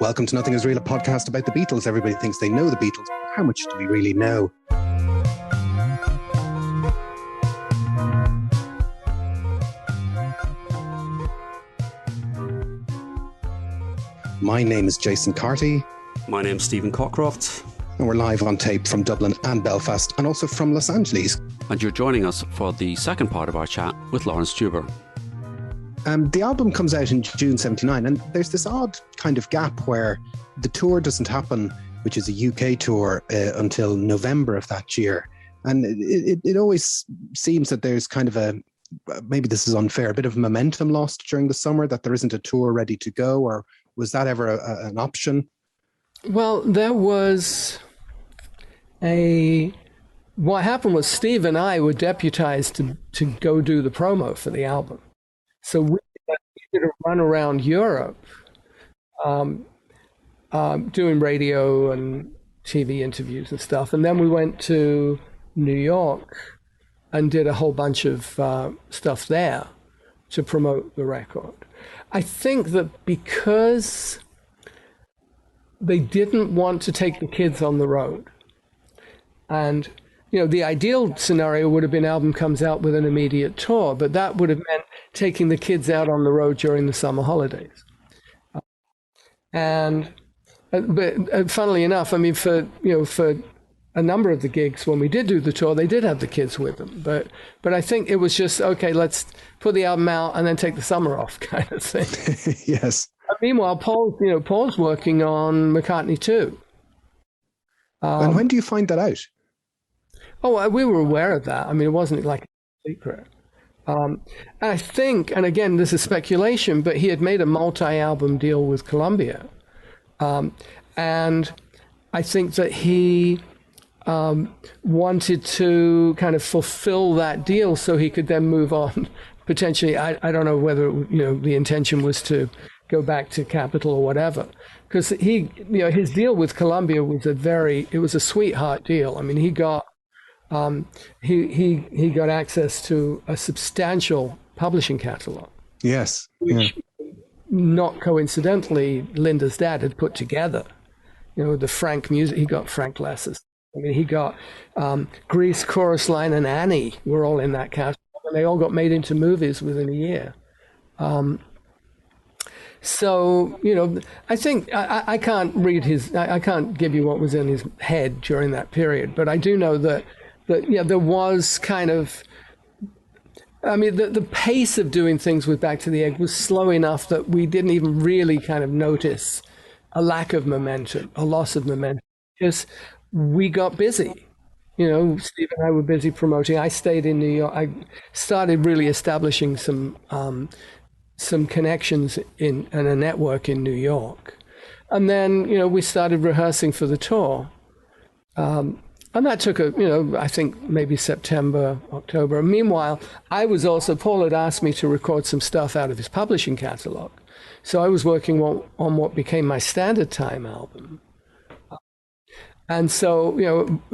Welcome to Nothing Is Real, a podcast about the Beatles. Everybody thinks they know the Beatles. How much do we really know? My name is Jason Carty. My name's Stephen Cockcroft. And we're live on tape from Dublin and Belfast, and also from Los Angeles. And you're joining us for the second part of our chat with Laurence Juber. The album comes out in June 79, and there's this odd kind of gap where the tour doesn't happen, which is a UK tour, until November of that year. And it always seems that there's kind of maybe this is unfair, a bit of momentum lost during the summer, that there isn't a tour ready to go, or was that ever an option? Well, there was what happened was Steve and I were deputized to go do the promo for the album. So we did a run around Europe, doing radio and TV interviews and stuff. And then we went to New York and did a whole bunch of stuff there to promote the record. I think that because they didn't want to take the kids on the road, and the ideal scenario would have been album comes out with an immediate tour, but that would have meant taking the kids out on the road during the summer holidays. But funnily enough, I mean, for a number of the gigs when we did do the tour, they did have the kids with them. But I think it was just, okay, let's put the album out and then take the summer off kind of thing. Yes. Meanwhile, Paul's working on McCartney II. And when do you find that out? Oh, we were aware of that. I mean, it wasn't like a secret. And I think, and again, this is speculation, but he had made a multi-album deal with Columbia. And I think that he wanted to kind of fulfill that deal so he could then move on. Potentially, I don't know whether, the intention was to go back to Capitol or whatever. Because his deal with Columbia was it was a sweetheart deal. I mean, he got he got access to a substantial publishing catalog. Yes. Which, not coincidentally, Linda's dad had put together. The Frank music. He got Frank Less's. I mean, he got Grease, Chorus Line, and Annie were all in that catalog, and they all got made into movies within a year. So, I think I can't read I can't give you what was in his head during that period, but I do know that there was kind of, I mean, the pace of doing things with Back to the Egg was slow enough that we didn't even really kind of notice a lack of momentum, a loss of momentum, because we got busy. Steve and I were busy promoting. I stayed in New York. I started really establishing some connections and a network in New York. And then, we started rehearsing for the tour. And that took I think maybe September, October. Meanwhile, Paul had asked me to record some stuff out of his publishing catalog. So I was working on what became my Standard Time album. And so,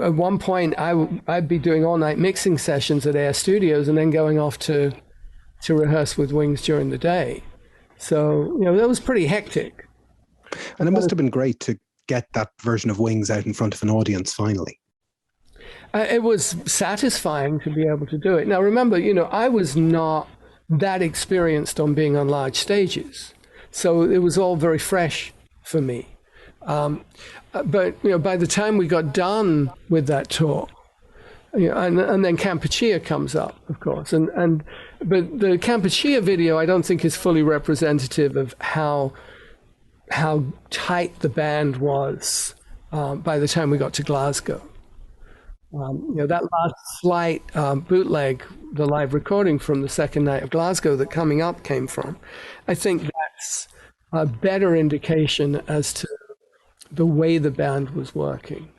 at one point I'd be doing all night mixing sessions at Air Studios and then going off to rehearse with Wings during the day. So, that was pretty hectic. And it must have been great to get that version of Wings out in front of an audience finally. It was satisfying to be able to do it. Now, remember, I was not that experienced on being on large stages. So it was all very fresh for me. But, by the time we got done with that tour, and then Kampuchea comes up, of course. But the Kampuchea video, I don't think is fully representative of how tight the band was by the time we got to Glasgow. That last slight bootleg, the live recording from the second night of Glasgow that Coming Up came from, I think that's a better indication as to the way the band was working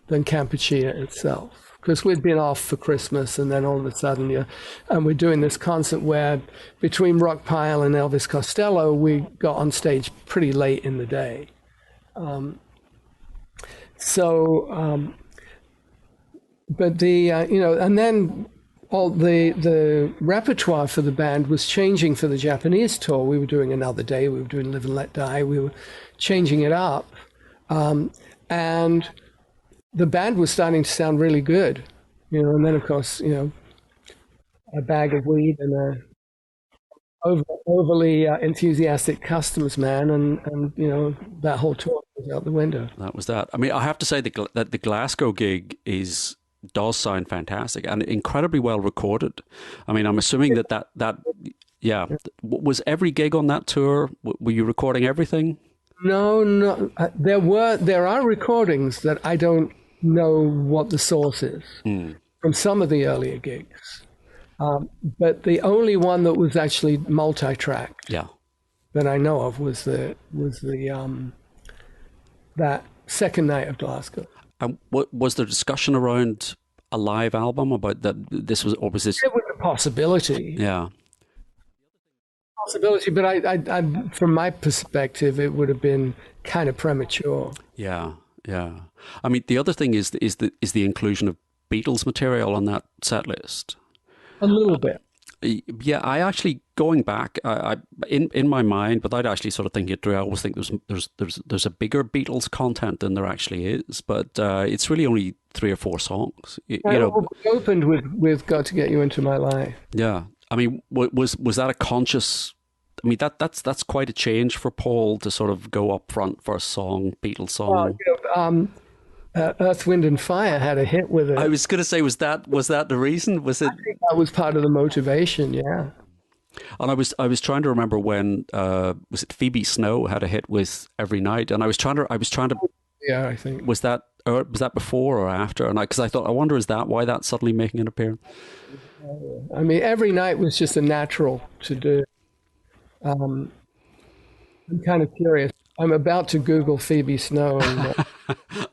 than Kampuchea itself. Because we'd been off for Christmas, and then all of a sudden, and we're doing this concert where between Rockpile and Elvis Costello, we got on stage pretty late in the day. But and then all the repertoire for the band was changing for the Japanese tour. We were doing Another Day, we were doing Live and Let Die, we were changing it up. And the band was starting to sound really good, and then of course, a bag of weed and a overly enthusiastic customers man, and that whole tour was out the window. That was that. I mean, I have to say that the Glasgow gig does sound fantastic and incredibly well recorded. I mean, I'm assuming that was every gig on that tour. Were you recording everything? No. There are recordings that I don't know what the source is from some of the earlier gigs. But the only one that was actually multi-tracked that I know of was the that second night of Glasgow. And what was there discussion around a live album about that? This was, or was this? It was a possibility. Yeah, possibility. But I, from my perspective, it would have been kind of premature. Yeah. I mean, the other thing is the inclusion of Beatles material on that set list. A little bit. Yeah, I actually, going back, I in my mind, without actually sort of thinking it through, I always think there's a bigger Beatles content than there actually is, but it's really only 3 or 4 songs. It opened with "Got to Get You Into My Life." Yeah, I mean, was that a conscious? I mean, that's quite a change for Paul to sort of go up front for a song, Beatles song. Earth, Wind and Fire had a hit with it. I was going to say, was that the reason? Was it? I think that was part of the motivation. Yeah. And I was trying to remember when was it Phoebe Snow had a hit with Every Night, and I was trying to. Yeah, I think was that before or after? And because I thought, I wonder, is that why that's suddenly making an appearance? I mean, Every Night was just a natural to do. I'm kind of curious. I'm about to Google Phoebe Snow. And,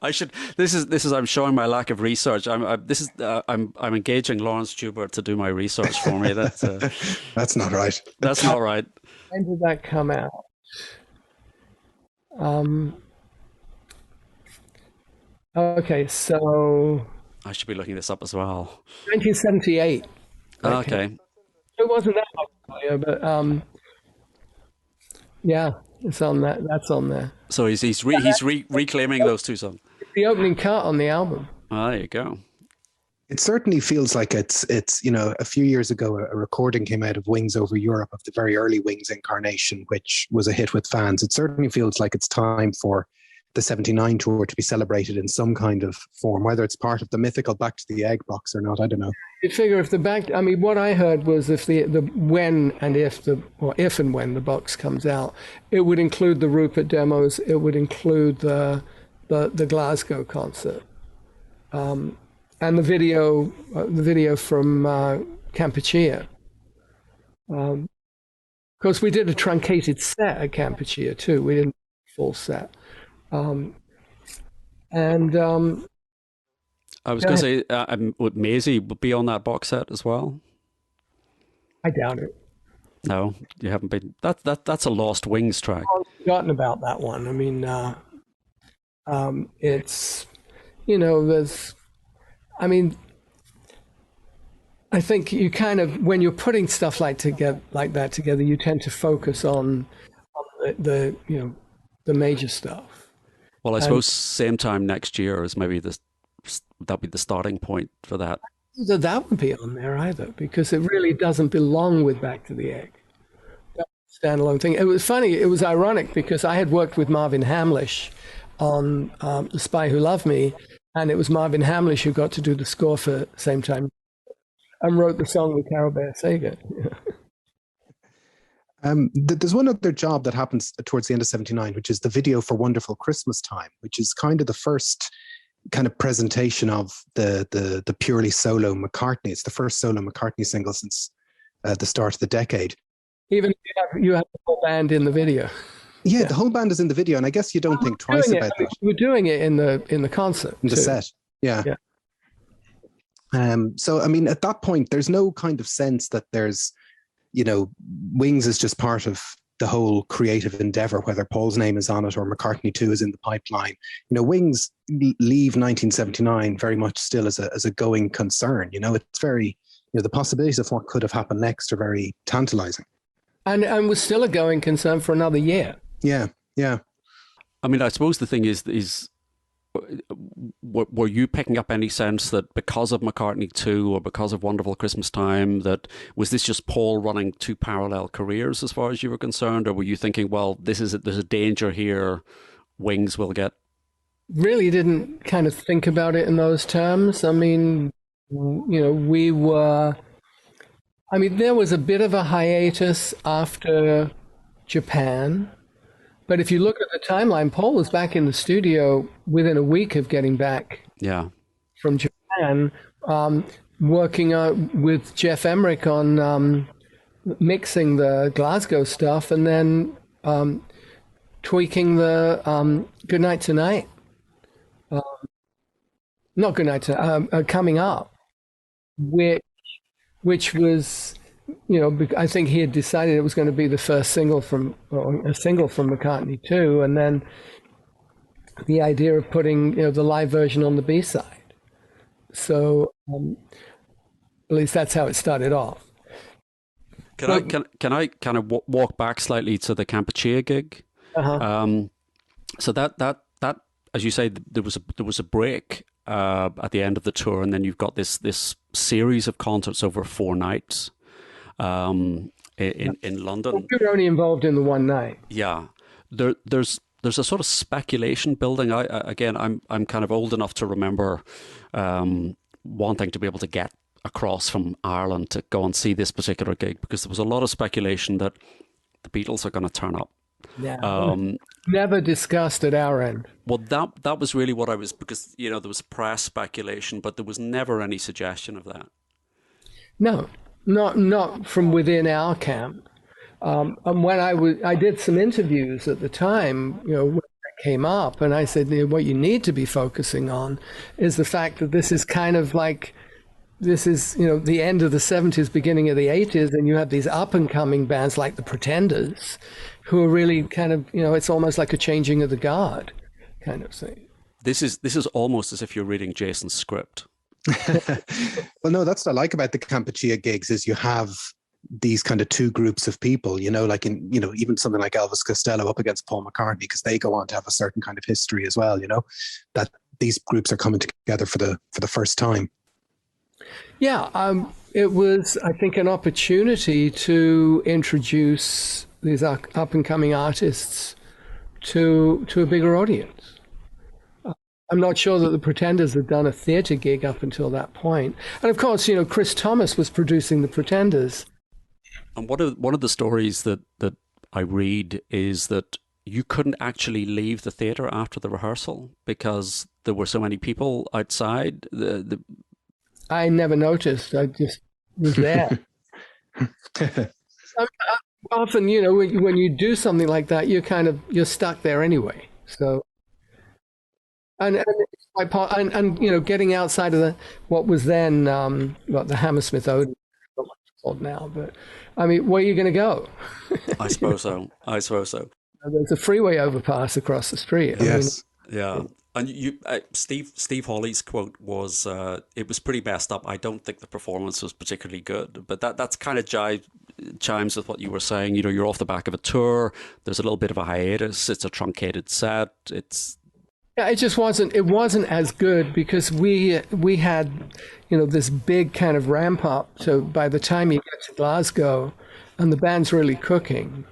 I should. This is. I'm showing my lack of research. I'm engaging Laurence Juber to do my research for me. That's that's not right. That's not right. When did that come out? Okay, so I should be looking this up as well. 1978. Okay. It wasn't that long earlier, but yeah. It's on that. That's on there. So he's reclaiming those 2 songs. The opening cut on the album. Oh, there you go. It certainly feels like it's a few years ago a recording came out of Wings Over Europe, of the very early Wings incarnation, which was a hit with fans. It certainly feels like it's time for the 79 tour to be celebrated in some kind of form, whether it's part of the mythical Back to the Egg box or not, I don't know. You figure if what I heard was if if and when the box comes out, it would include the Rupert demos, it would include the Glasgow concert, and the video from Kampuchea. Of course, we did a truncated set at Kampuchea too. We didn't full set. I was going to say, would Maisie be on that box set as well? I doubt it. No, you haven't been. That's a lost Wings track. I've forgotten about that one. I mean, it's there's. I mean, I think you kind of, when you're putting stuff like that together, you tend to focus on the major stuff. Well, I suppose same time next year is maybe that'll be the starting point for that. That wouldn't be on there either, because it really doesn't belong with Back to the Egg. That's a standalone thing. It was funny. It was ironic because I had worked with Marvin Hamlish on The Spy Who Loved Me, and it was Marvin Hamlish who got to do the score for Same Time and wrote the song with Carol Bayer Sager. There's one other job that happens towards the end of 79, which is the video for Wonderful Christmas Time, which is kind of the first kind of presentation of the purely solo McCartney. It's the first solo McCartney single since the start of the decade. Even you have the whole band in the video. Yeah, the whole band is in the video, and I guess you don't think twice about that. We're doing it in the concert. In the set, yeah. So, I mean, at that point, there's no kind of sense that there's, Wings is just part of the whole creative endeavor, whether Paul's name is on it or McCartney II is in the pipeline. Wings leave 1979 very much still as a going concern. It's very the possibilities of what could have happened next are very tantalizing. And was still a going concern for another year. Yeah, yeah. I mean, I suppose the thing is were you picking up any sense that because of McCartney II or because of Wonderful Christmas Time, that was this just Paul running two parallel careers as far as you were concerned? Or were you thinking, well, there's a danger here, Wings will get... Really didn't kind of think about it in those terms. I mean, there was a bit of a hiatus after Japan. But if you look at the timeline, Paul was back in the studio within a week of getting back from Japan, working with Jeff Emmerich on mixing the Glasgow stuff and then tweaking the Goodnight Tonight. Not Goodnight Tonight, Coming Up, which was... I think he had decided it was going to be the first single from McCartney II, and then the idea of putting the live version on the B-side. So at least that's how it started off. Can I kind of walk back slightly to the Kampuchea gig? So that as you say, there was a break at the end of the tour, and then you've got this series of concerts over 4 nights. In London. We were only involved in the one night. Yeah, there's a sort of speculation building. I'm kind of old enough to remember wanting to be able to get across from Ireland to go and see this particular gig, because there was a lot of speculation that the Beatles are going to turn up. Yeah, never discussed at our end. Well, that was really what I was, because there was press speculation, but there was never any suggestion of that. No. Not from within our camp. And when I did some interviews at the time, when that came up, and I said, what you need to be focusing on is the fact that this is kind of like, this is, the end of the 70s, beginning of the 80s, and you have these up and coming bands like the Pretenders, who are really kind of, it's almost like a changing of the guard kind of thing. This is almost as if you're reading Jason's script. Well, no, that's what I like about the Kampuchea gigs, is you have these kind of two groups of people, like in, even something like Elvis Costello up against Paul McCartney, because they go on to have a certain kind of history as well, that these groups are coming together for the first time. Yeah, it was, I think, an opportunity to introduce these up and coming artists to a bigger audience. I'm not sure that the Pretenders had done a theatre gig up until that point. And of course, Chris Thomas was producing the Pretenders. And one of the stories that I read is that you couldn't actually leave the theatre after the rehearsal because there were so many people outside. I never noticed. I just was there. Often, when you do something like that, you're stuck there anyway. So... And getting outside of what was then the Hammersmith Odeon, called now, but I mean, where are you going to go? I suppose so. There's a freeway overpass across the street. Yes. Yeah. And Steve Hawley's quote was, "It was pretty messed up. I don't think the performance was particularly good." But that's kind of chimes with what you were saying. You're off the back of a tour. There's a little bit of a hiatus. It's a truncated set. Yeah, it just wasn't. It wasn't as good because we had, this big kind of ramp up. So by the time you get to Glasgow, and the band's really cooking,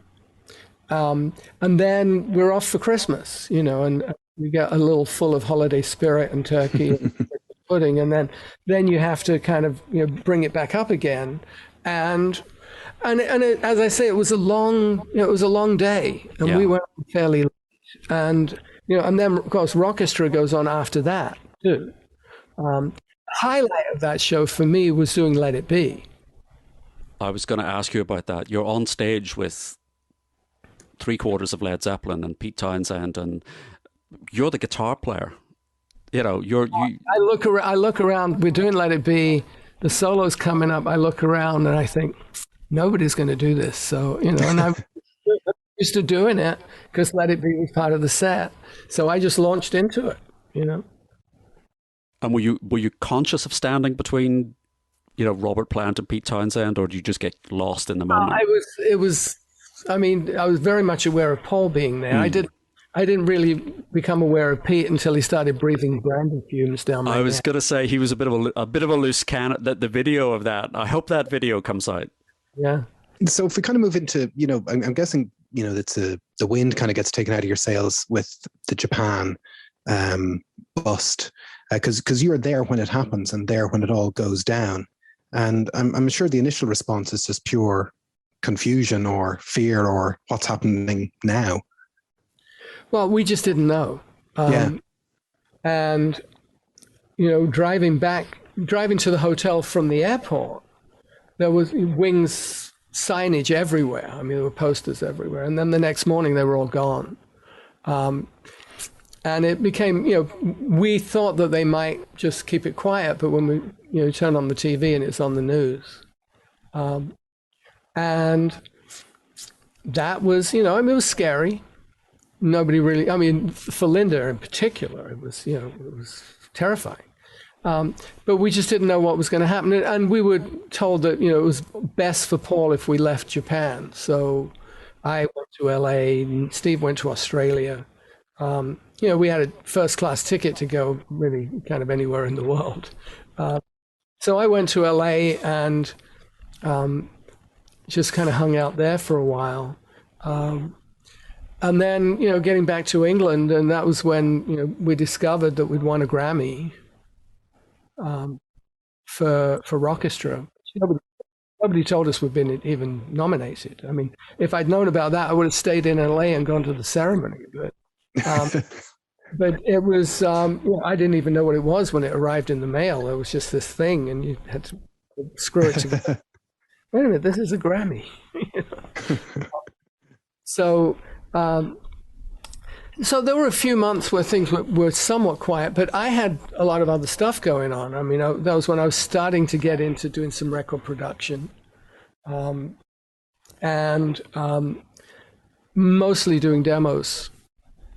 and then we're off for Christmas, and we get a little full of holiday spirit and turkey and pudding, and then you have to kind of bring it back up again, and it, as I say, it was a long day, and we went fairly late, and. And then, of course, Rockestra goes on after that, too. The highlight of that show for me was doing Let It Be. I was going to ask you about that. You're on stage with 3/4 of Led Zeppelin and Pete Townsend, and you're the guitar player. I look around. We're doing Let It Be. The solo's coming up. I look around, and I think, nobody's going to do this. So, and I'm used to doing it because Let It Be was part of the set. So I just launched into it, And were you conscious of standing between Robert Plant and Pete Townsend, or do you just get lost in the moment? I was very much aware of Paul being there. I didn't really become aware of Pete until he started breathing brandy fumes down my neck. I was going to say he was a bit of a loose cannon. The video of that, I hope that video comes out. Yeah. So if we kind of move into, I'm guessing, that's the wind kind of gets taken out of your sails with the Japan bust, because you're there when it happens and there when it all goes down. And I'm sure the initial response is just pure confusion or fear or what's happening now. Well, we just didn't know. And, driving to the hotel from the airport, there was Wings signage everywhere. I mean, there were posters everywhere. And then the next morning, they were all gone. And it became, we thought that they might just keep it quiet, but when we, turn on the TV and it's on the news. And that was, it was scary. Nobody really, for Linda in particular, it was terrifying. But we just didn't know what was going to happen. And we were told that, it was best for Paul if we left Japan. So I went to LA, and Steve went to Australia. We had a first class ticket to go really kind of anywhere in the world. So I went to LA and just kind of hung out there for a while. And then, getting back to England, and that was when, we discovered that we'd won a Grammy for Rockestra. Nobody told us we'd been even nominated. I mean, if I'd known about that, I would have stayed in LA and gone to the ceremony. But it was, I didn't even know what it was when it arrived in the mail. It was just this thing, and you had to screw it together. Wait a minute, this is a Grammy. So there were a few months where things were somewhat quiet, but I had a lot of other stuff going on. I mean, that was when I was starting to get into doing some record production, and mostly doing demos,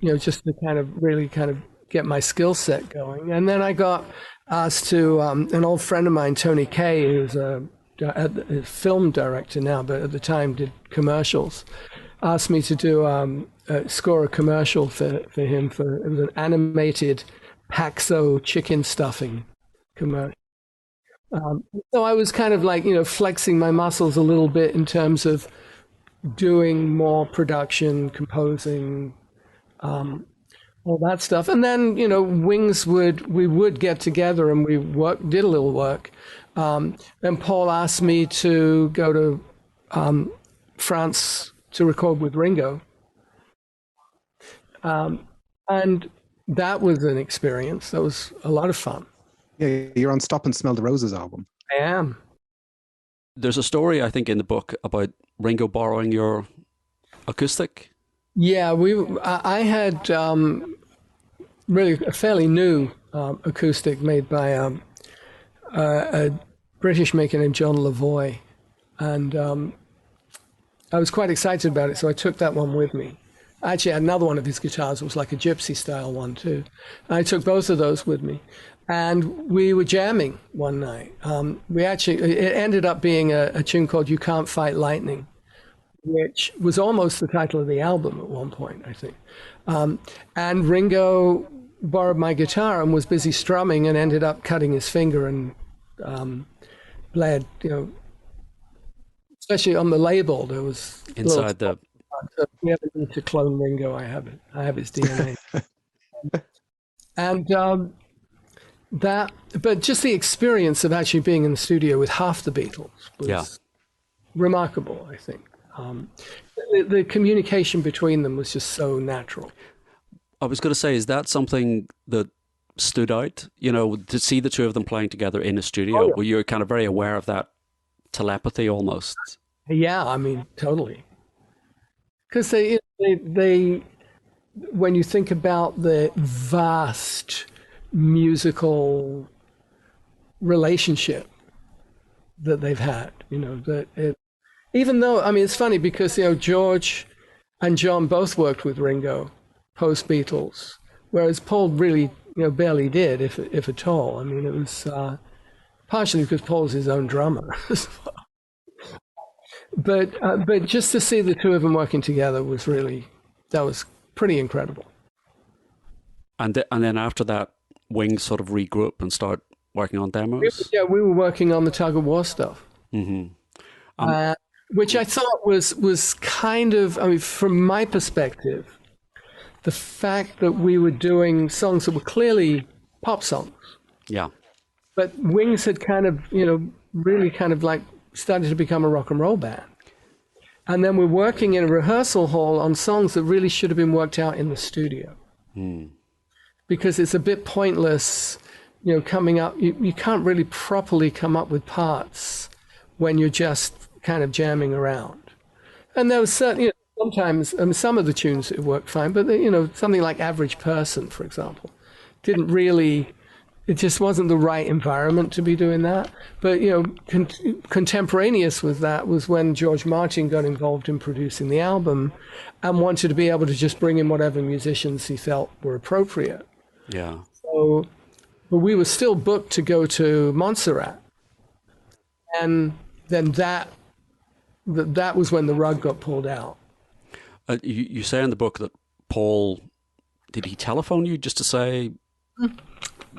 just to really kind of get my skill set going. And then I got asked to, an old friend of mine, Tony Kaye, who's a film director now, but at the time did commercials, asked me to do score a commercial for him. It was an animated Paxo chicken stuffing commercial. So I was kind of like, flexing my muscles a little bit in terms of doing more production, composing, all that stuff. And then, Wings we would get together and we did a little work. And Paul asked me to go to France to record with Ringo. And that was an experience. That was a lot of fun. Yeah, you're on Stop and Smell the Roses album. I am. There's a story, I think, in the book about Ringo borrowing your acoustic. Yeah, I had really a fairly new acoustic made by a British maker named John Lavoie. And I was quite excited about it, so I took that one with me. I actually had another one of his guitars. It was like a gypsy style one too. I took both of those with me, and we were jamming one night. It ended up being a tune called "You Can't Fight Lightning," which was almost the title of the album at one point, I think. And Ringo borrowed my guitar and was busy strumming and ended up cutting his finger and bled. Especially on the label, there was inside the. So if we ever need to clone Ringo, I have it. I have his DNA. And but just the experience of actually being in the studio with half the Beatles was remarkable, I think. The communication between them was just so natural. I was going to say, is that something that stood out? To see the two of them playing together in a studio, Oh, yeah. where you're kind of very aware of that telepathy almost. Yeah, I mean, totally. Because they, when you think about the vast musical relationship that they've had, even though, I mean, it's funny because, George and John both worked with Ringo post-Beatles, whereas Paul really, barely did, if at all. I mean, it was, partially because Paul's his own drummer as well. But just to see the two of them working together was pretty incredible. And then after that, Wings sort of regroup and start working on demos? Yeah, we were working on the Tug of War stuff. Mm-hmm. Which I thought was kind of, I mean, from my perspective, the fact that we were doing songs that were clearly pop songs. Yeah. But Wings had kind of, really kind of like started to become a rock and roll band. And then we're working in a rehearsal hall on songs that really should have been worked out in the studio. Because it's a bit pointless, coming up, you can't really properly come up with parts when you're just kind of jamming around. And there was certainly, sometimes, some of the tunes it worked fine, but something like Average Person, for example, didn't really, it just wasn't the right environment to be doing that. But, contemporaneous with that was when George Martin got involved in producing the album and wanted to be able to just bring in whatever musicians he felt were appropriate. Yeah. So, but we were still booked to go to Montserrat. And then that was when the rug got pulled out. You say in the book that Paul, did he telephone you just to say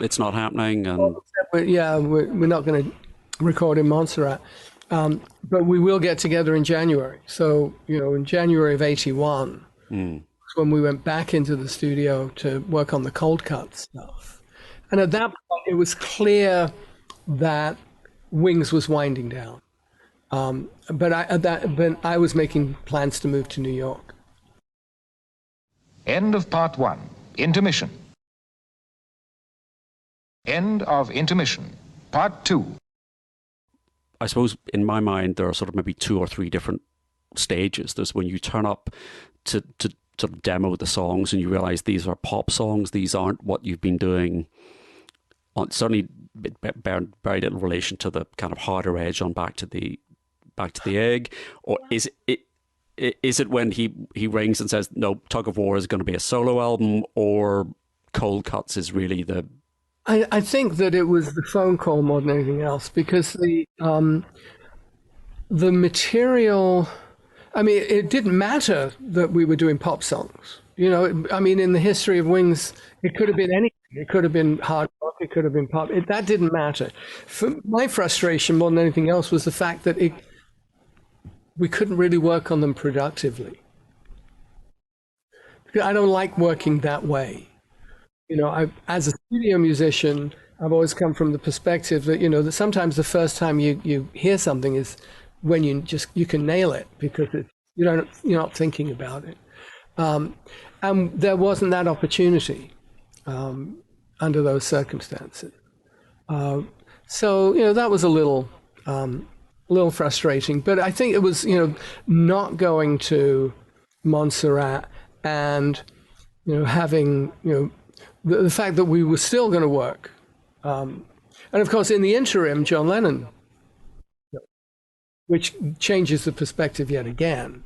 it's not happening? And we're not going to record in Montserrat, but we will get together in January. So in January of '81, when we went back into the studio to work on the cold cut stuff, and at that point it was clear that Wings was winding down. But I was making plans to move to New York. End of part one. Intermission. End of intermission. Part two. I suppose in my mind there are sort of maybe 2 or 3 different stages. There's when you turn up to sort of demo the songs and you realize these are pop songs. These aren't what you've been doing. Certainly very little relation to the kind of harder edge on Back to the Egg, or is it when he rings and says no, Tug of War is going to be a solo album, or Cold Cuts is really the? I think that it was the phone call more than anything else, because the material. I mean, it didn't matter that we were doing pop songs. I mean, in the history of Wings, it could have been anything. It could have been hard rock. It could have been pop. That didn't matter. My frustration more than anything else was the fact that we couldn't really work on them productively. I don't like working that way. As a studio musician, I've always come from the perspective that, that sometimes the first time you hear something is when you can nail it, because you're not thinking about it. And there wasn't that opportunity under those circumstances. So, that was a little frustrating. But I think it was, not going to Montserrat and, having, the fact that we were still going to work. And of course, in the interim, John Lennon, which changes the perspective yet again.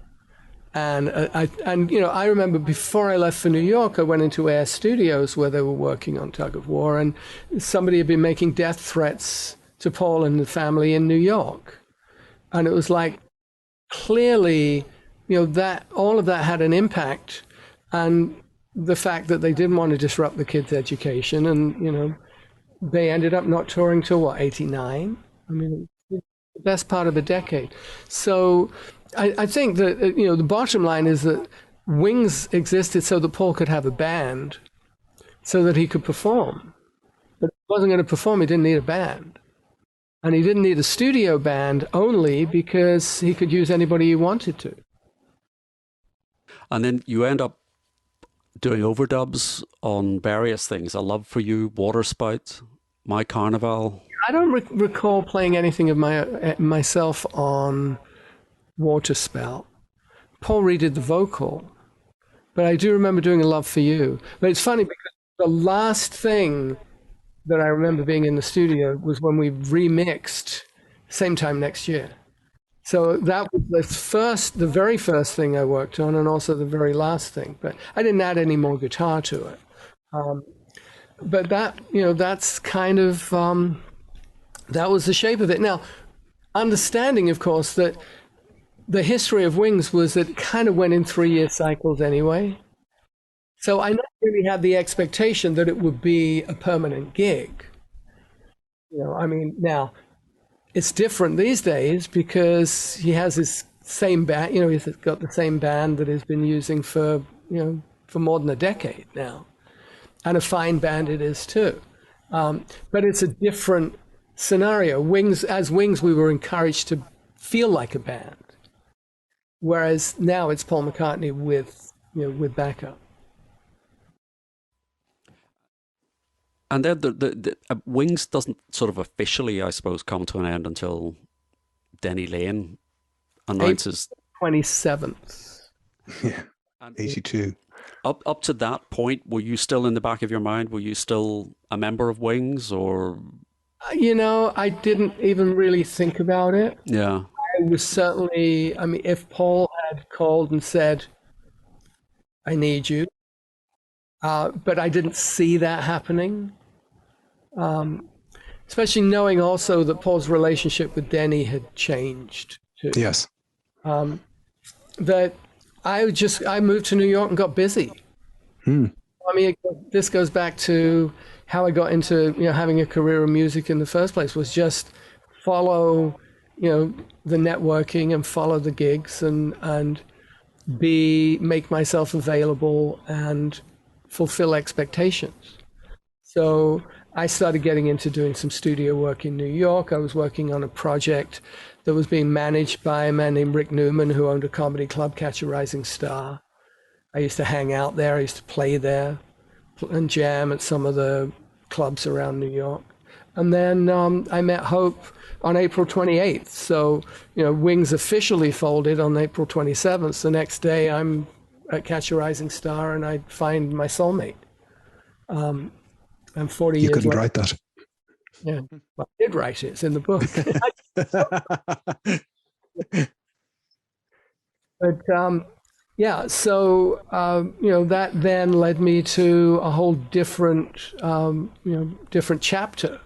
And I remember before I left for New York, I went into Air Studios where they were working on Tug of War, and somebody had been making death threats to Paul and the family in New York. And it was like, clearly, that all of that had an impact, and the fact that they didn't want to disrupt the kids' education, and they ended up not touring till '89. I mean, the best part of a decade. So I think that the bottom line is that Wings existed so that Paul could have a band, so that he could perform. But if he wasn't going to perform, he didn't need a band. And he didn't need a studio band only because he could use anybody he wanted to. And then you end up doing overdubs on various things. A Love for You, Water Spout, My Carnival. I don't recall playing anything of myself on Water Spout. Paul redid the vocal, but I do remember doing A Love for You. But it's funny because the last thing that I remember being in the studio was when we remixed Same Time Next Year. So that was the very first thing I worked on, and also the very last thing. But I didn't add any more guitar to it. But that, that's kind of that was the shape of it. Now, understanding, of course, that the history of Wings was that it kind of went in 3-year cycles anyway. So I never really had the expectation that it would be a permanent gig. I mean, now it's different these days because he has his same band, he's got the same band that he's been using for more than a decade now. And a fine band it is too. But it's a different scenario. As Wings, we were encouraged to feel like a band. Whereas now it's Paul McCartney with backup. And then the Wings doesn't sort of officially, I suppose, come to an end until Denny Lane announces April 27th. Yeah, 82. Up to that point, were you still in the back of your mind? Were you still a member of Wings, or? I didn't even really think about it. Yeah. I was certainly, if Paul had called and said, I need you, but I didn't see that happening. Especially knowing also that Paul's relationship with Denny had changed too. Yes. That I moved to New York and got busy. This goes back to how I got into having a career in music in the first place, was just follow the networking and follow the gigs and make myself available and fulfill expectations. So I started getting into doing some studio work in New York. I was working on a project that was being managed by a man named Rick Newman, who owned a comedy club, Catch a Rising Star. I used to hang out there. I used to play there and jam at some of the clubs around New York. And then I met Hope on April 28th. So, Wings officially folded on April 27th. The next day I'm at Catch a Rising Star and I find my soulmate. And 40 years later. You couldn't write that. Yeah, well, I did write it. It's in the book. But so that then led me to a whole different different chapter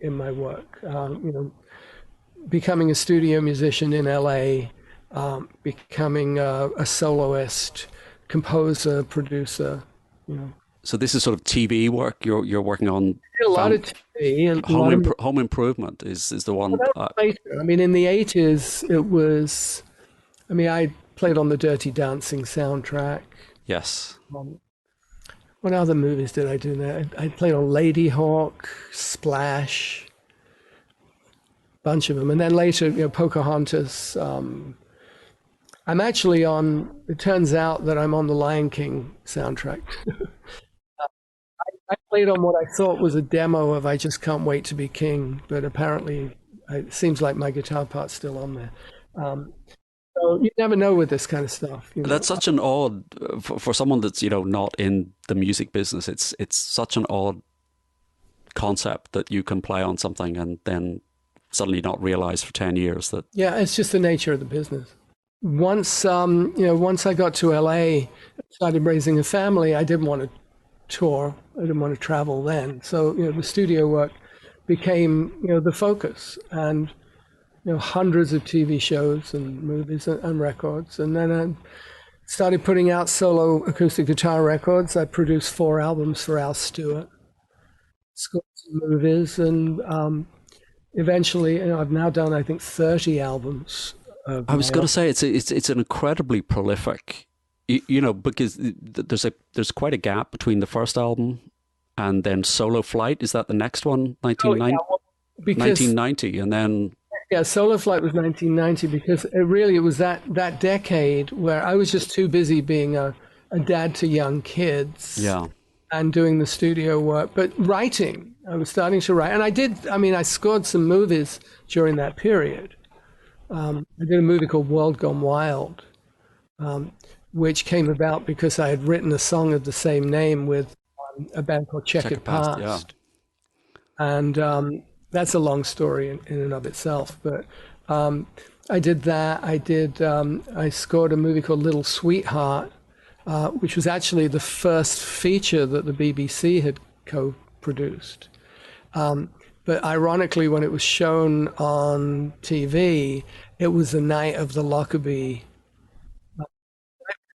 in my work. Becoming a studio musician in LA, becoming a soloist, composer, producer. So this is sort of TV work you're working on. A lot of TV. And Home Improvement is the one. Later. In the 80s, it was. I played on the Dirty Dancing soundtrack. Yes. What other movies did I do there? I played on Lady Hawk, Splash, bunch of them, and then later, Pocahontas. I'm actually on. It turns out that I'm on the Lion King soundtrack. I played on what I thought was a demo of "I Just Can't Wait to Be King," but apparently, it seems like my guitar part's still on there. So you never know with this kind of stuff. That's such an odd for someone that's not in the music business. It's such an odd concept that you can play on something and then suddenly not realize for 10 years that. Yeah, it's just the nature of the business. Once I got to LA, started raising a family, I didn't want to tour. I didn't want to travel then. So the studio work became the focus, and hundreds of TV shows and movies and records. And then I started putting out solo acoustic guitar records. I produced 4 albums for Al Stewart, scored some movies, and eventually, I've now done, I think, 30 albums. I was going to say it's an incredibly prolific, because there's quite a gap between the first album and then Solo Flight. Is that the next one, 1990, and then. Yeah, Solo Flight was 1990 because it was that decade where I was just too busy being a dad to young kids. Yeah. And doing the studio work, but writing. I was starting to write, and I scored some movies during that period. I did a movie called World Gone Wild, which came about because I had written a song of the same name with a band called Checkered Past. Yeah. And that's a long story in and of itself, but I did that. I scored a movie called Little Sweetheart, which was actually the first feature that the BBC had co-produced. But But ironically, when it was shown on TV, it was the night of the Lockerbie.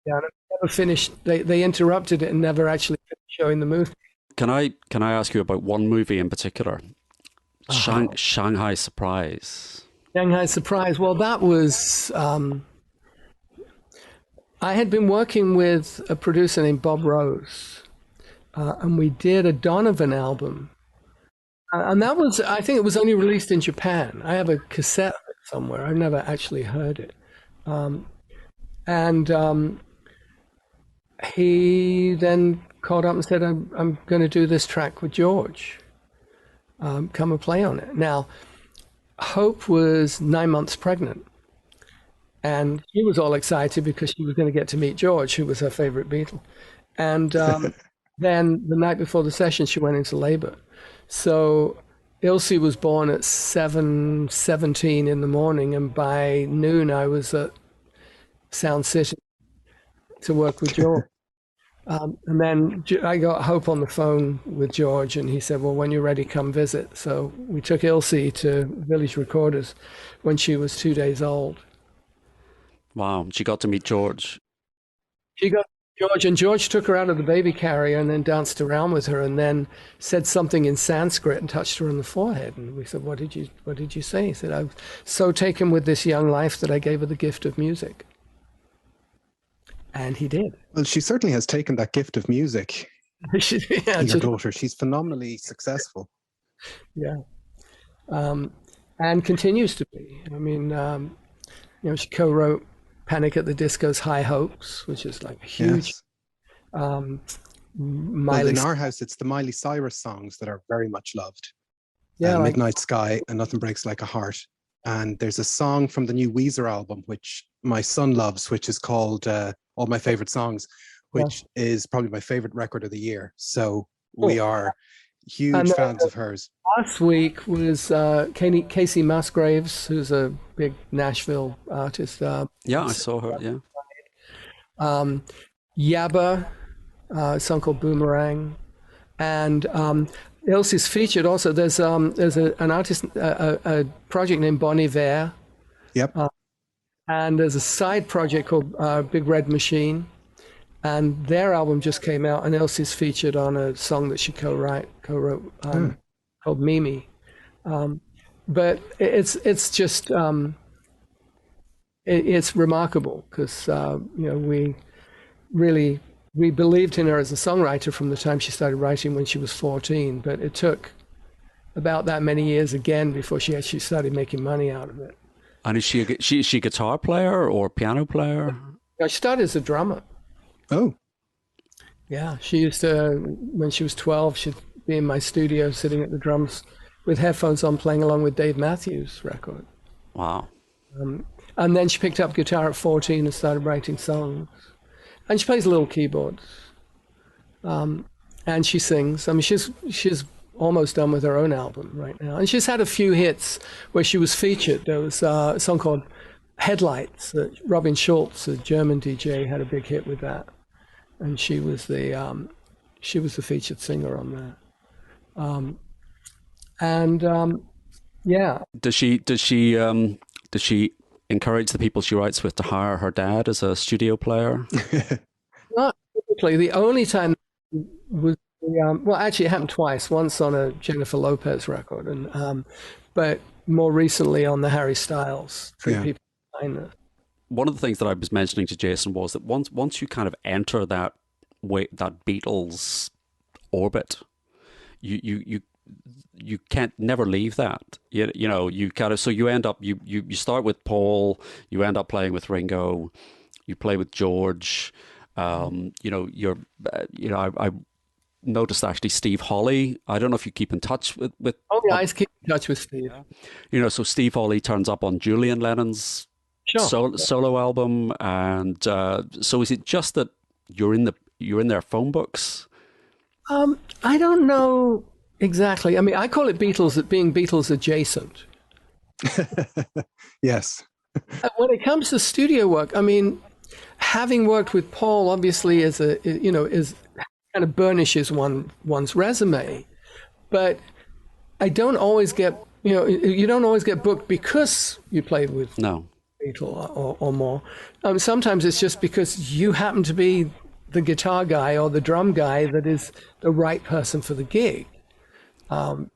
Yeah, never finished. They interrupted it and never actually finished showing the movie. Can I ask you about one movie in particular? Shanghai Surprise. Shanghai Surprise. Well, that was. I had been working with a producer named Bob Rose, and we did a Donovan album. And that was, I think it was only released in Japan. I have a cassette of it somewhere. I've never actually heard it. He then called up and said, I'm going to do this track with George. Come and play on it. Now, Hope was 9 months pregnant. And she was all excited because she was going to get to meet George, who was her favorite Beatle. And then the night before the session, she went into labor. So Ilse was born at 7:17 in the morning, and by noon I was at Sound City to work with George. And then I got Hope on the phone with George, and he said, well, when you're ready, come visit. So we took Ilse to Village Recorders when she was 2 days old. Wow, she got to meet George. She got George, and George took her out of the baby carrier and then danced around with her and then said something in Sanskrit and touched her on the forehead. And we said, what did you say? He said, I was so taken with this young life that I gave her the gift of music. And he did. Well, she certainly has taken that gift of music. Yeah, your daughter. She's phenomenally successful. Yeah. And continues to be. I mean, she co-wrote Panic at the Disco's High Hopes, which is like a huge. Yes. Well, in our house, it's the Miley Cyrus songs that are very much loved. Yeah, Midnight Sky and Nothing Breaks Like a Heart. And there's a song from the new Weezer album, which my son loves, which is called All My Favorite Songs, which is probably my favorite record of the year. So we are huge fans of hers. Last week was Casey Musgraves, who's a big Nashville artist. Yeah, I saw her, yeah. Yabba, a song called Boomerang. And Ilse's featured also. There's an artist, a project named Bon Iver. Yep. And there's a side project called Big Red Machine. And their album just came out, and Elsie's featured on a song that she co-wrote called Mimi. But it's just it's remarkable because we believed in her as a songwriter from the time she started writing when she was 14. But it took about that many years again before she actually started making money out of it. And is she a guitar player or piano player? She started as a drummer. Oh. Yeah, she used to, when she was 12, she'd be in my studio sitting at the drums with headphones on playing along with Dave Matthews' record. Wow. And then she picked up guitar at 14 and started writing songs. And she plays little keyboards. And she sings. I mean, she's almost done with her own album right now. And she's had a few hits where she was featured. There was a song called Headlights that Robin Schulz, a German DJ, had a big hit with that. And she was the featured singer on that. Yeah. Does she encourage the people she writes with to hire her dad as a studio player? Not typically. The only time was actually it happened twice. Once on a Jennifer Lopez record, and but more recently on the Harry Styles. People behind this. One of the things that I was mentioning to Jason was that once you kind of enter that Beatles orbit, you can't never leave that. You kind of, so you end up you start with Paul, you end up playing with Ringo, you play with George. I noticed actually Steve Hawley. I don't know if you keep in touch with. Oh yeah, I keep in touch with Steve. So Steve Hawley turns up on Julian Lennon's solo album, and so is it just that you're in their phone books? I don't know exactly. I mean, I call it being Beatles-adjacent. Yes. When it comes to studio work, I mean, having worked with Paul obviously is kind of burnishes one's resume, but I don't always get, you don't always get booked because you played with No. Beatle or more. Sometimes it's just because you happen to be the guitar guy or the drum guy that is the right person for the gig. I've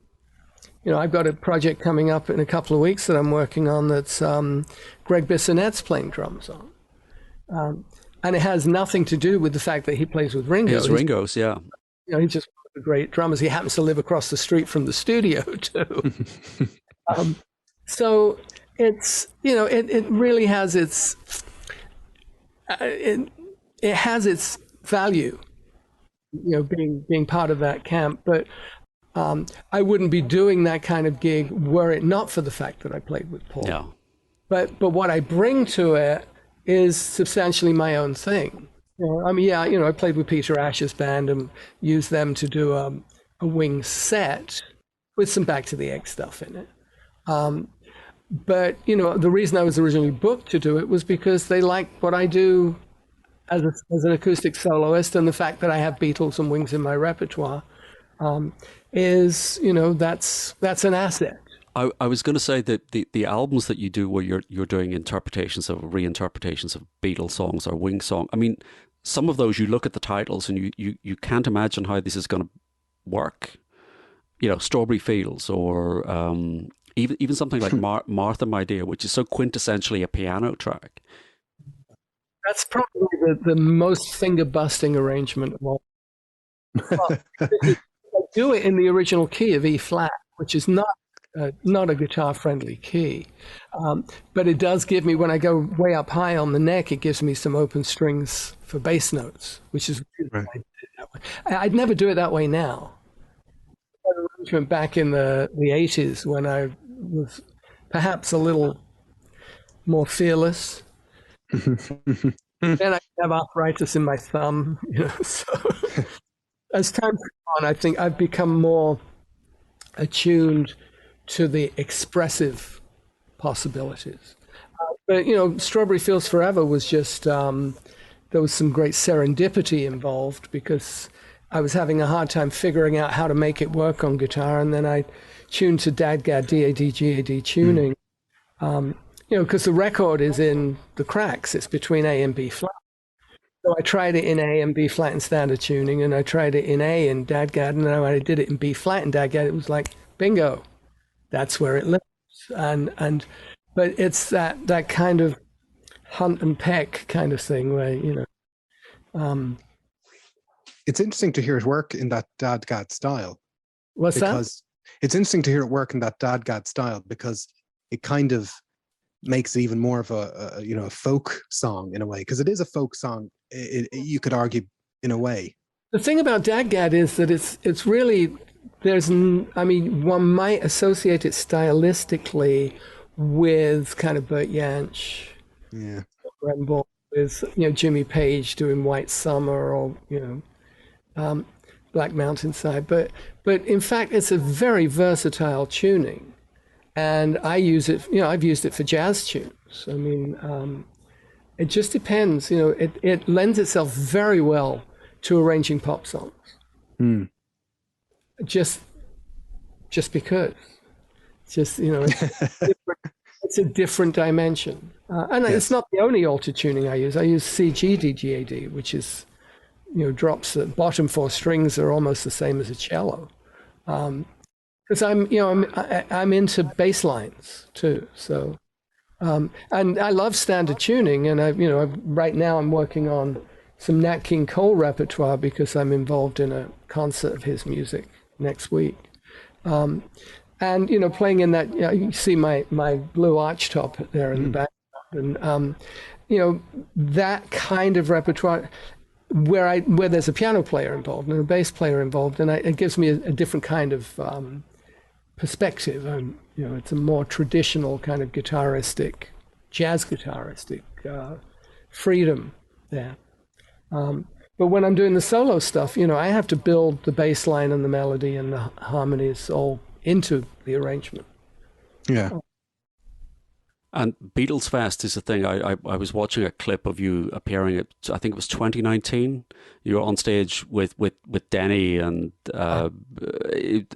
got a project coming up in a couple of weeks that I'm working on that's Greg Bissonet's playing drums on. And it has nothing to do with the fact that he plays with Ringo. It's Ringo's, yeah. He's just one of the great drummers. He happens to live across the street from the studio, too. So it's, it really has its, it has its value, being part of that camp. But I wouldn't be doing that kind of gig were it not for the fact that I played with Paul. Yeah. But what I bring to it is substantially my own thing. I played with Peter Ash's band and used them to do a Wings set with some Back to the Egg stuff in it. But the reason I was originally booked to do it was because they liked what I do as an acoustic soloist, and the fact that I have Beatles and Wings in my repertoire. That's an asset. I was going to say that the albums that you do where you're doing reinterpretations of Beatles songs or Wings song, I mean, some of those you look at the titles and you can't imagine how this is going to work. Strawberry Fields or even something like Martha, My Dear, which is so quintessentially a piano track. That's probably the most finger-busting arrangement of all. Well, I do it in the original key of E flat, which is not a guitar-friendly key, but it does give me, when I go way up high on the neck, it gives me some open strings for bass notes, which is right. I did it that way. I'd never do it that way now. That arrangement back in the 80s when I was perhaps a little more fearless. Then I have arthritis in my thumb, so as time goes on, I think I've become more attuned to the expressive possibilities. But Strawberry Fields Forever was just, there was some great serendipity involved because I was having a hard time figuring out how to make it work on guitar, and then I tuned to DADGAD, D-A-D-G-A-D tuning, because the record is in the cracks. It's between A and B flat. So I tried it in A and B flat in standard tuning, and I tried it in A and DADGAD, and then when I did it in B flat and DADGAD, it was like, bingo, that's where it lives. But it's that kind of hunt and peck kind of thing where, It's interesting to hear it work in that DADGAD style. What's that? It's interesting to hear it work in that DADGAD style because it kind of makes it even more of a folk song in a way, because it is a folk song. You could argue in a way. The thing about DADGAD is that it's really, one might associate it stylistically with kind of Bert Jansch, with Jimmy Page doing White Summer or Black Mountainside, but in fact it's a very versatile tuning, and I use it. I've used it for jazz tunes. I mean, it just depends. It lends itself very well to arranging pop songs. Just because, it's a different dimension, and yes. It's not the only alter tuning I use. I use CG-DGAD, which is drops the bottom four strings are almost the same as a cello, because I'm into bass lines too. So, and I love standard tuning, and right now I'm working on some Nat King Cole repertoire because I'm involved in a concert of his music next week. And playing in that, you see my blue arch top there in the background, and that kind of repertoire where there's a piano player involved and a bass player involved, and it gives me a different kind of perspective. And it's a more traditional kind of jazz guitaristic freedom there. But when I'm doing the solo stuff, I have to build the bass line and the melody and the harmonies all into the arrangement. Yeah. And Beatles Fest is the thing. I was watching a clip of you appearing at, I think it was 2019. You were on stage with Denny, and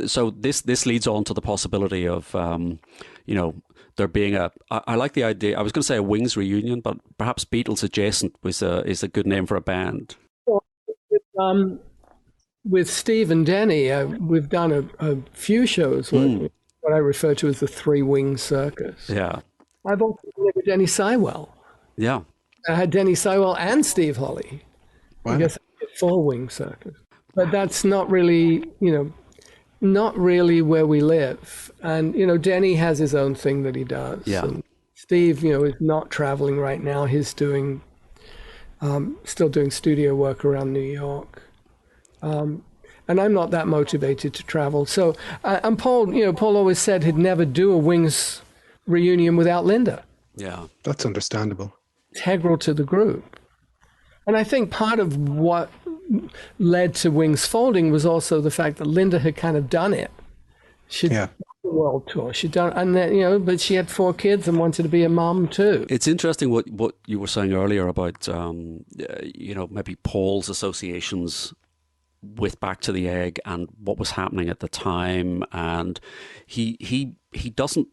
so this leads on to the possibility of there being I like the idea. I was going to say a Wings reunion, but perhaps Beatles-adjacent is a good name for a band. With Steve and Denny, we've done a few shows what I refer to as the three-wing circus. Yeah. I've also played with Denny Sywell. Yeah. I had Denny Sywell and Steve Holly. Wow. I guess a four-wing circus. But that's not really where we live. And, Denny has his own thing that he does. Yeah. And Steve, is not traveling right now. He's doing, still doing studio work around New York. And I'm not that motivated to travel. So, and Paul always said he'd never do a Wings reunion without Linda. Yeah. That's understandable. Integral to the group. And I think part of what led to Wings folding was also the fact that Linda had kind of done it. She'd done the world tour. She'd done, and then, but she had 4 kids and wanted to be a mom too. It's interesting what you were saying earlier about, maybe Paul's associations with Back to the Egg and what was happening at the time. And he doesn't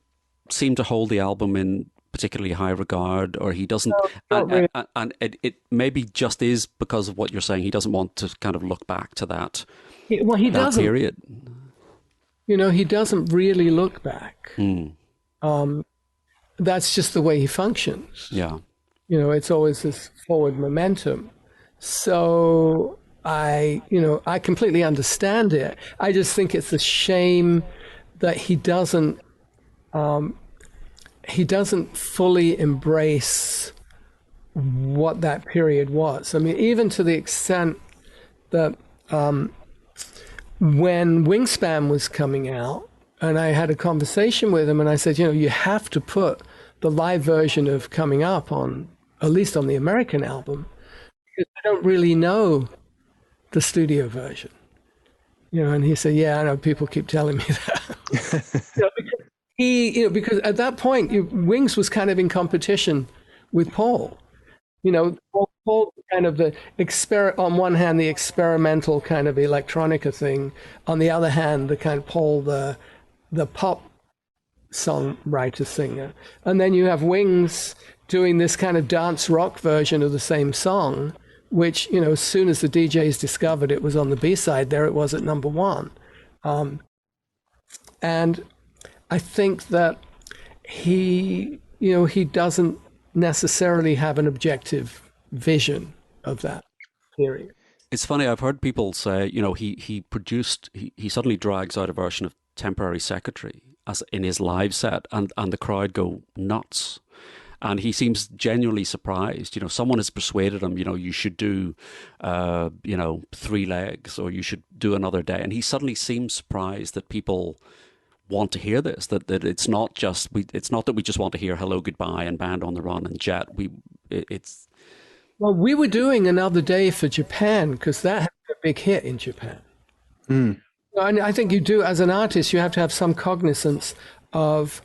seem to hold the album in particularly high regard, or he doesn't, and it maybe just is because of what you're saying. He doesn't want to kind of look back to that. He doesn't. Period. He doesn't really look back. That's just the way he functions. Yeah. It's always this forward momentum. So I completely understand it. I just think it's a shame that he doesn't fully embrace what that period was. I mean, even to the extent that when Wingspan was coming out, and I had a conversation with him, and I said, you have to put the live version of Coming Up on, at least on the American album, because I don't really know the studio version. And he said, yeah, I know, people keep telling me that. Because at that point, Wings was kind of in competition with Paul. Paul kind of on one hand, the experimental kind of electronica thing. On the other hand, the kind of Paul, the pop songwriter singer. And then you have Wings doing this kind of dance rock version of the same song, which, as soon as the DJs discovered it was on the B-side, there it was at number 1. And I think that he doesn't necessarily have an objective vision of that period. It's funny, I've heard people say, he suddenly drags out a version of Temporary Secretary as in his live set, and the crowd go nuts. And he seems genuinely surprised. Someone has persuaded him, you should do, 3 legs, or you should do Another Day. And he suddenly seems surprised that people want to hear this, that it's not that we just want to hear Hello, Goodbye and Band on the Run and Jet. Well, we were doing Another Day for Japan because that had a big hit in Japan. And I think you do, as an artist, you have to have some cognizance of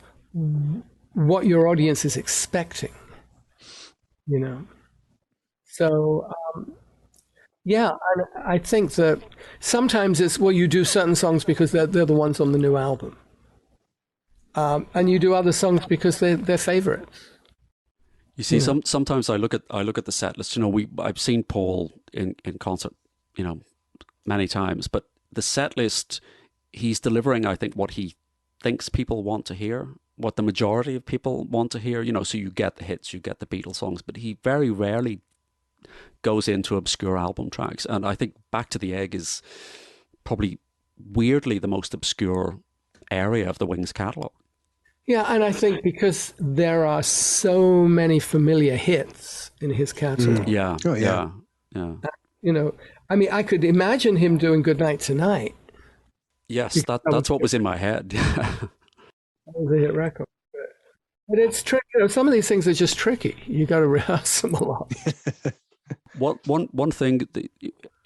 what your audience is expecting, So, and I think that sometimes it's, you do certain songs because they're the ones on the new album. And you do other songs because they're favorites. You see, sometimes I look at the set list. I've seen Paul in concert, many times, but the set list, he's delivering, I think, what he thinks people want to hear, what the majority of people want to hear. So you get the hits, you get the Beatles songs, but he very rarely goes into obscure album tracks. And I think Back to the Egg is probably weirdly the most obscure area of the Wings catalogue. Yeah, and I think because there are so many familiar hits in his catalog. Yeah. Oh, yeah. I mean, I could imagine him doing Goodnight Tonight. Yes, that's what was in my head. That was a hit record. But it's tricky. Some of these things are just tricky. You got to rehearse them a lot. One thing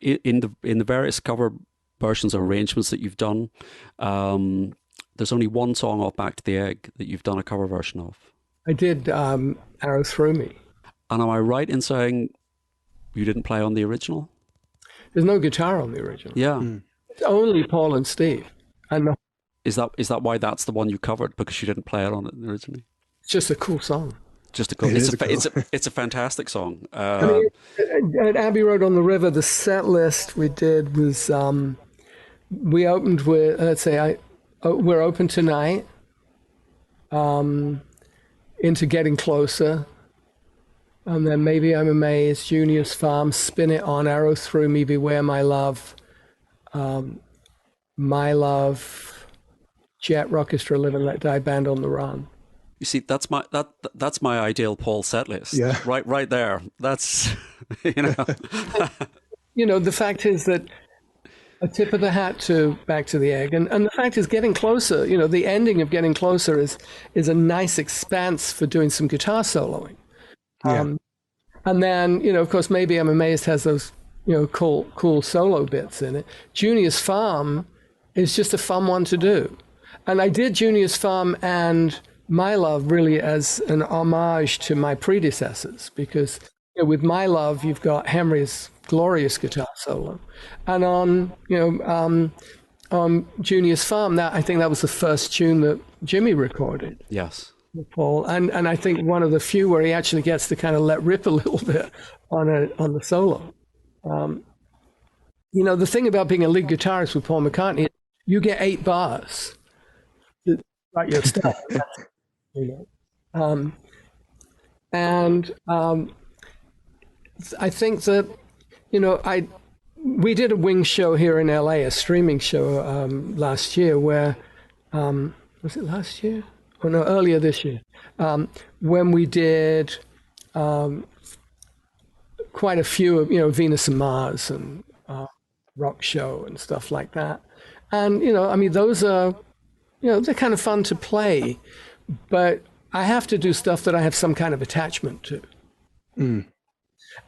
in the various cover versions or arrangements that you've done, there's only one song off Back to the Egg that you've done a cover version of. I did Arrow Through Me. And am I right in saying you didn't play on the original? There's no guitar on the original. Yeah. It's only Paul and Steve. And Is that why that's the one you covered, because you didn't play it on it originally? it's just a cool song. Just a cool. It's a fantastic song. I mean, at Abbey Road on the River, the set list we did was we opened with, let's say, We're Open Tonight, Into Getting Closer, and then Maybe I'm Amazed, Junior's Farm, Spin It On, Arrow Through Me, Beware My Love, My Love, Jet, Rockestra, Live and Let Die, Band on the Run. You see, that's my ideal Paul set list. Yeah. Right there. That's The fact is that a tip of the hat to Back to the Egg, and the fact is, Getting Closer. The ending of Getting Closer is a nice expanse for doing some guitar soloing. Yeah. And then of course, Maybe I'm Amazed has those cool solo bits in it. Junior's Farm is just a fun one to do, and I did Junior's Farm and My Love really as an homage to my predecessors, because with My Love you've got Henry's glorious guitar solo, and on Junior's Farm, I think that was the first tune that Jimmy recorded. yes. With Paul, and I think one of the few where he actually gets to kind of let rip a little bit on the solo. The thing about being a lead guitarist with Paul McCartney, you get 8 bars to write your stuff. I think that we did a Wings show here in LA, a streaming show last year, where was it last year? Oh no, earlier this year, when we did quite a few of Venus and Mars and Rock Show and stuff like that. And those are they're kind of fun to play, but I have to do stuff that I have some kind of attachment to.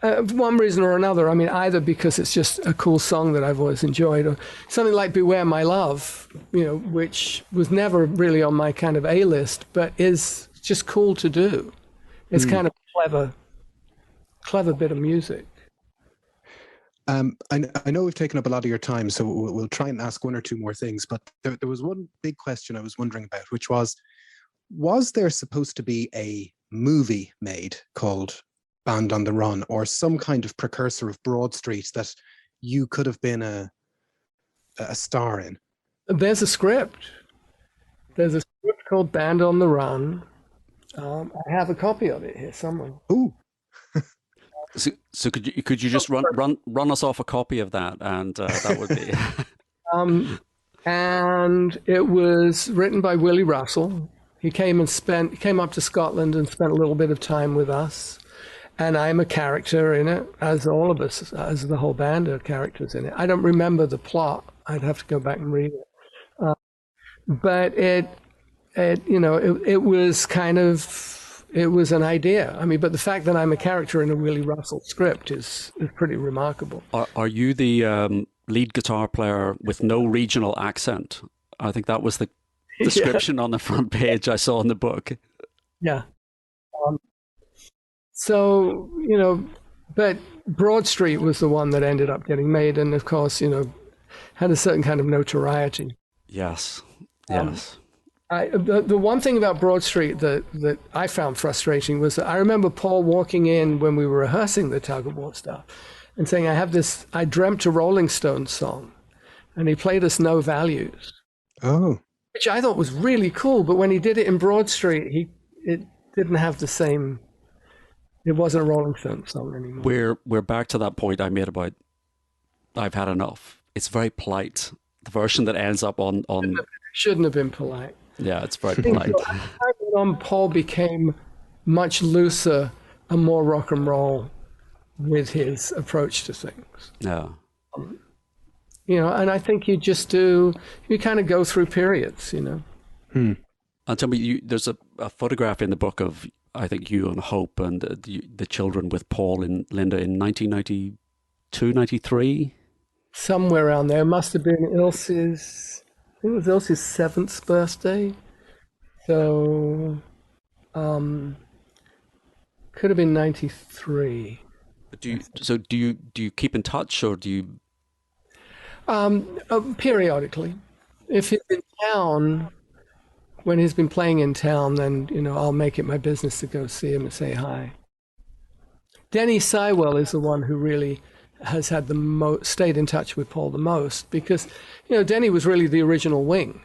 For one reason or another. Either because it's just a cool song that I've always enjoyed, or something like Beware My Love, which was never really on my kind of A-list, but is just cool to do. It's kind of clever bit of music. I know we've taken up a lot of your time, so we'll try and ask one or two more things, but there was one big question I was wondering about, which was there supposed to be a movie made called Band on the Run, or some kind of precursor of Broad Street that you could have been a star in? There's a script. There's a script called Band on the Run. I have a copy of it here somewhere. Ooh. So could you just run us off a copy of that, and that would be. And it was written by Willie Russell. He came up to Scotland and spent a little bit of time with us. And I'm a character in it, as all of us, as the whole band are characters in it. I don't remember the plot. I'd have to go back and read it. But it was it was an idea. But the fact that I'm a character in a Willie Russell script is pretty remarkable. Are you the lead guitar player with no regional accent? I think that was the description on the front page I saw in the book. Yeah. So, but Broad Street was the one that ended up getting made, and of course, had a certain kind of notoriety. Yes. The one thing about Broad Street that I found frustrating was that I remember Paul walking in when we were rehearsing the Tug of War stuff and saying, I dreamt a Rolling Stones song, and he played us No Values. Oh. Which I thought was really cool, but when he did it in Broad Street, it didn't have the same. It wasn't a Rolling Stones song anymore. We're back to that point I made about I've had enough. It's very polite. The version that ends up on shouldn't have been polite. Yeah, it's very polite. Paul became much looser and more rock and roll with his approach to things. Yeah. And I think you kind of go through periods, And tell me, there's a photograph in the book of, I think, you and Hope and the children with Paul and Linda in 1992, 93? Somewhere around there. It must have been Ilse's 7th birthday. So, Could have been 93. Do you keep in touch, or do you? Periodically. If he's in town, when he's been playing in town, then, I'll make it my business to go see him and say hi. Denny Sywell is the one who really has had stayed in touch with Paul the most, because, Denny was really the original Wing.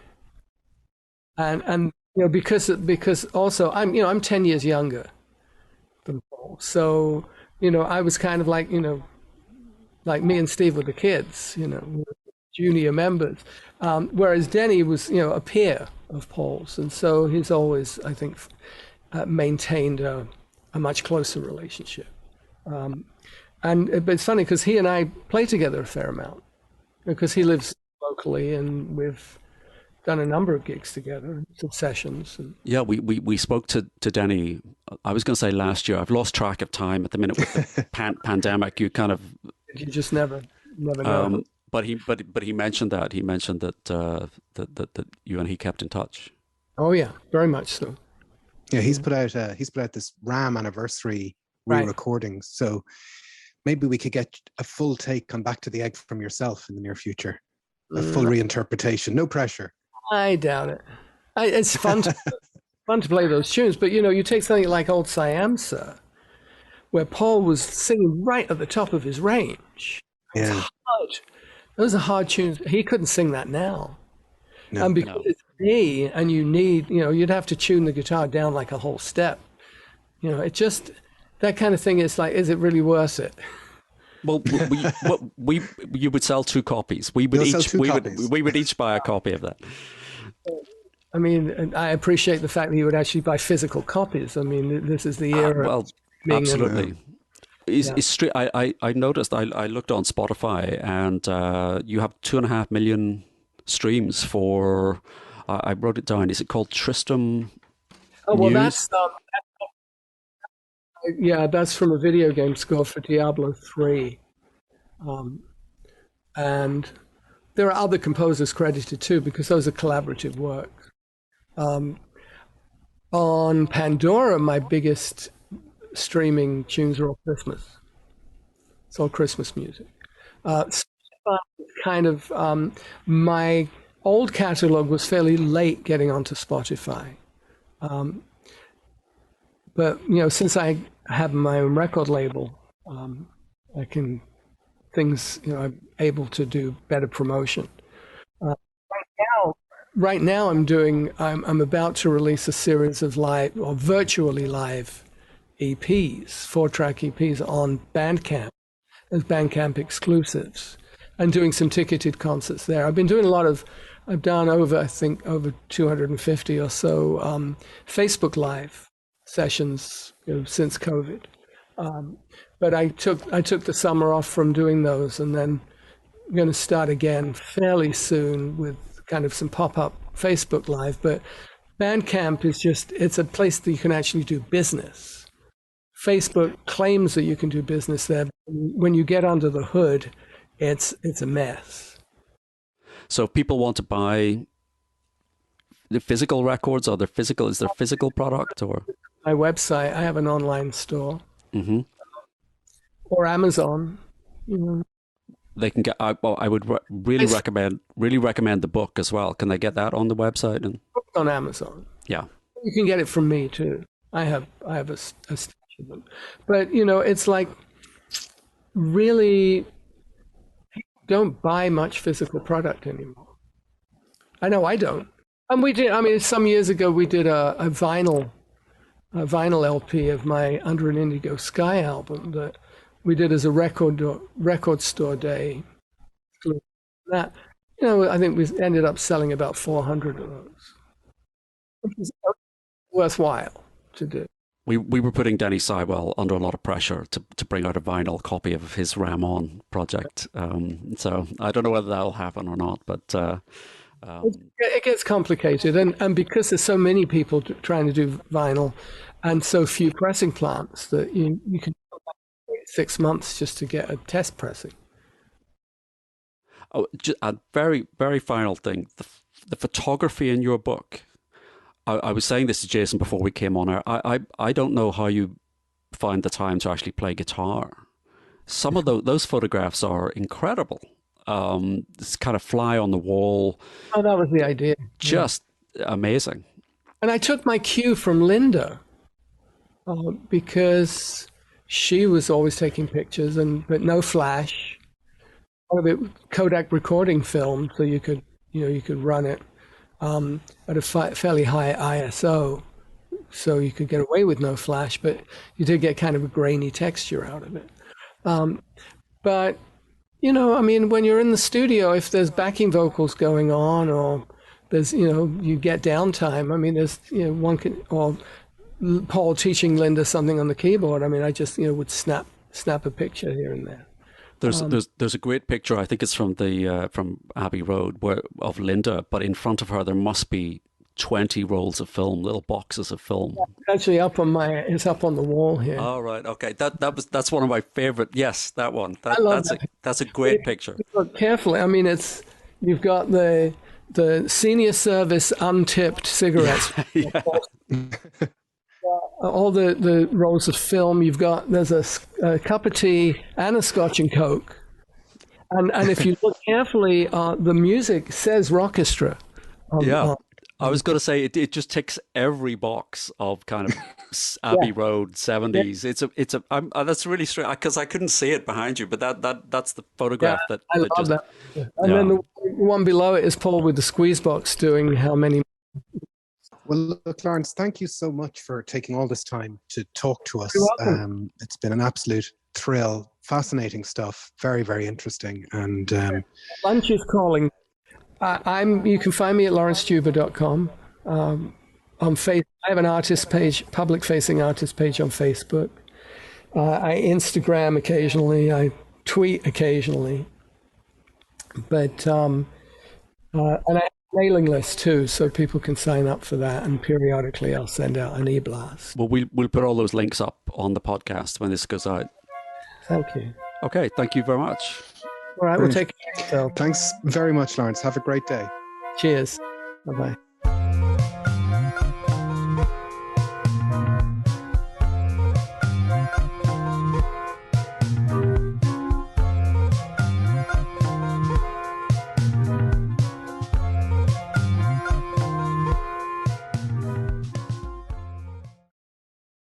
And because also I'm 10 years younger than Paul. So, I was kind of like, like me and Steve were the kids, junior members. Whereas Denny was, a peer of Paul's. And so he's always, I think, maintained a much closer relationship. But it's funny because he and I play together a fair amount, because he lives locally and we've done a number of gigs together, some sessions. Yeah, we spoke to Denny, I was going to say last year. I've lost track of time at the minute with the pandemic. You just never know. But he mentioned that. He mentioned that you and he kept in touch. Oh yeah, very much so. Yeah, he's put out this Ram anniversary re-recordings. So maybe we could get a full take, come back to the egg from yourself in the near future. A full reinterpretation, no pressure. I doubt it. It's fun to play those tunes, but you take something like Old Siam Sir, where Paul was singing right at the top of his range. Yeah. Those are hard tunes. He couldn't sing that now. No, and because it's me, and you need, you'd have to tune the guitar down like a whole step. It just, that kind of thing is like, is it really worth it? Well, you would sell 2 copies. We would each buy a copy of that. I mean, I appreciate the fact that you would actually buy physical copies. I mean, this is the era. Well, absolutely. I noticed. I looked on Spotify, and you have 2.5 million streams for. I wrote it down. Is it called Tristram? Oh well, News? that's from a video game score for Diablo 3. And there are other composers credited too, because those are collaborative works. On Pandora, my biggest streaming tunes are all Christmas. It's all Christmas music. Kind of, my old catalog was fairly late getting onto Spotify. But, since I have my own record label, I'm able to do better promotion. Right now I'm about to release a series of live or virtually live EPs, 4-track EPs on Bandcamp as Bandcamp exclusives, and doing some ticketed concerts there. I've done over 250 or so Facebook Live sessions since COVID. But I took the summer off from doing those, and then I'm going to start again fairly soon with kind of some pop-up Facebook Live. But Bandcamp it's a place that you can actually do business. Facebook claims that you can do business there. When you get under the hood, it's a mess. So if people want to buy the physical records, is there physical product, or? My website, I have an online store. Mm-hmm. Or Amazon. They can get. I would really recommend the book as well. Can they get that on the website? And on Amazon. Yeah, you can get it from me too. I have a stash of them. But it's like, really, people don't buy much physical product anymore. I know I don't. And we did. I mean, some years ago we did a vinyl LP of my Under an Indigo Sky album that we did as a record store day. That, I think we ended up selling about 400 of those, which is worthwhile to do. We were putting Denny Sywell under a lot of pressure to bring out a vinyl copy of his Ram On project. So I don't know whether that'll happen or not, but it gets complicated, and because there's so many people trying to do vinyl, and so few pressing plants, that you can wait 6 months just to get a test pressing. Oh, a very, very final thing: the photography in your book. I was saying this to Jason before we came on air. I don't know how you find the time to actually play guitar. Some of those photographs are incredible. This kind of fly on the wall. Oh, that was the idea. Just amazing. And I took my cue from Linda because she was always taking pictures, but no flash. All of it Kodak recording film, so you could run it at a fairly high ISO, so you could get away with no flash, but you did get kind of a grainy texture out of it. But I mean, when you're in the studio, if there's backing vocals going on, or there's you get downtime. I mean, there's one can, or Paul teaching Linda something on the keyboard. I mean, I just would snap a picture here and there. There's a great picture. I think it's from the from Abbey Road of Linda, but in front of her there must be 20 rolls of film, little boxes of film. Yeah, it's actually it's up on the wall here. Oh, right, okay. That's one of my favorite. Yes, that one. That's a great picture. Look carefully. I mean, you've got the senior service untipped cigarettes. Yeah. All the rolls of film. There's a cup of tea and a Scotch and Coke. And if you look carefully, the music says rockestra. I was going to say it just ticks every box of kind of Abbey Road 70s. Yeah. That's really strange because I couldn't see it behind you, but that's the photograph that I love that. Yeah. And then the one below it is Paul with the squeeze box doing how many. Well, look, Laurence, thank you so much for taking all this time to talk to us. You're welcome. It's been an absolute thrill, fascinating stuff, very, very interesting. And lunch is calling. You can find me at lawrencejuber.com. On Facebook, I have an artist page, public-facing artist page on Facebook. I Instagram occasionally. I tweet occasionally. But and I mailing list too, so people can sign up for that, and periodically I'll send out an e-blast. Well, we'll put all those links up on the podcast when this goes out. Thank you. Okay, thank you very much. All right, we'll take care of yourself. Thanks very much, Laurence. Have a great day. Cheers. Bye-bye.